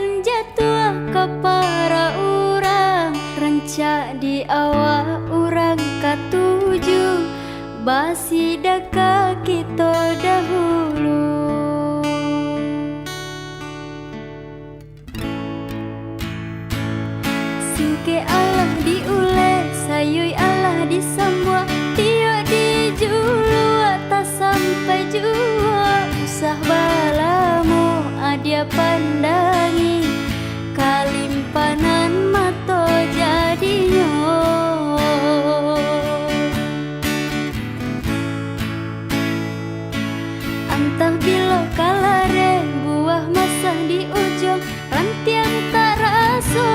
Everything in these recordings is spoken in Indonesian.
nan jatuh ke para urang, rancak di awak urang katuju, basi daka kita dahulu. Singke Allah diule, sayui Allah disambua, tiok dijulu tak sampai jua. Usah balamu adia pandangi, kalimpanan mato jadinya. Antah bilo kalare buah masa di ujung, rantiang tak rasa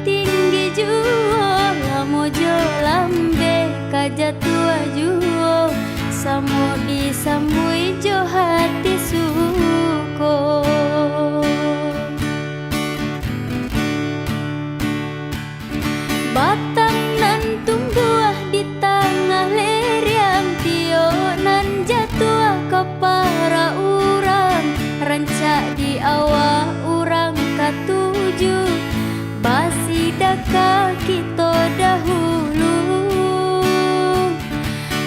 tinggi jua. Lamojo lambe kaja tua juo, samo disambui jo hati suko. Batang nan tumbuh di tengah leriang, tio nan jatuh ke para urang, rancak di awak urang katuju, basi daka kita dahulu.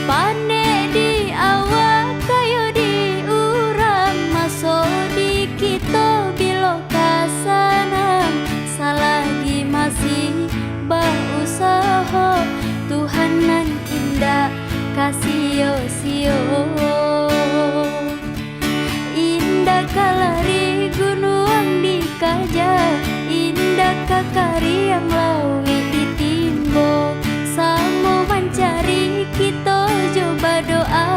Pane di awak kayo di urang, maso di kita bilo kasanang, salagi masih usaha Tuhan nan indah kasih sio. Indah kalari gunung dikaja, indah kakari yang lawi ditimbo, samo mencari kita coba doa,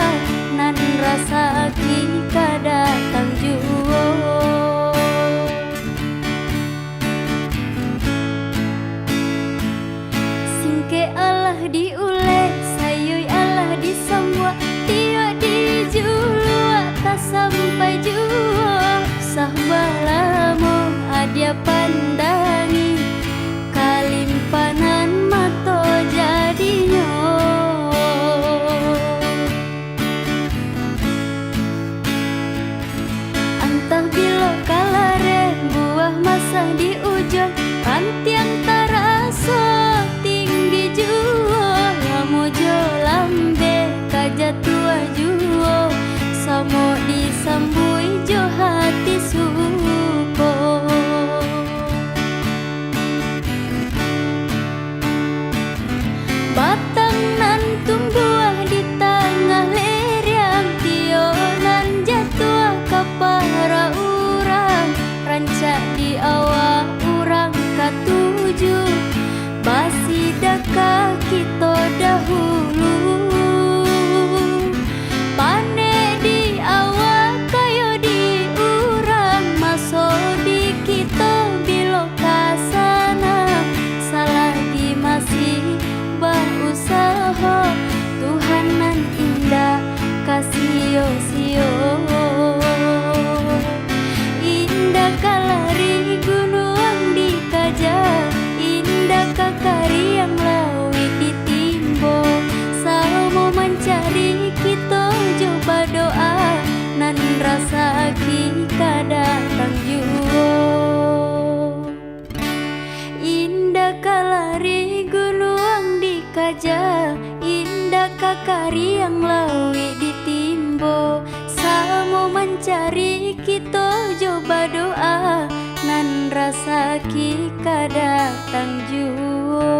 nan rasa kita datang juo. Singke Allah diule, sayui Allah disambua, tiok dijulu tak sampai jua. Sah balamu adia pandangi, kalimpanan mato jadinya. Antah bilo kalare buah masa di ujung, rantiang terasa tinggi jua. Lamojo lambe kaja tua juo, samo disambui jo hati suko. Batang nan tumbuh di tengah leriang, tio nan jatuh ke para urang, rancak di awak urang katuju, basi daka kita dahulu. Pane di awak kayo di urang, maso di kita bilo kasana, salagi masih usaha Tuhan nan indah kasih sio. Indah kalari gunung dikaja, indah kakari yang lawi ditimbo, samo mencari kita coba doa, nan rasa kita datang juo. Indah kalari gunung dikaja, indah kakari yang lawi ditimbo, samo mencari kita coba doa, nan rasa kita datang juo.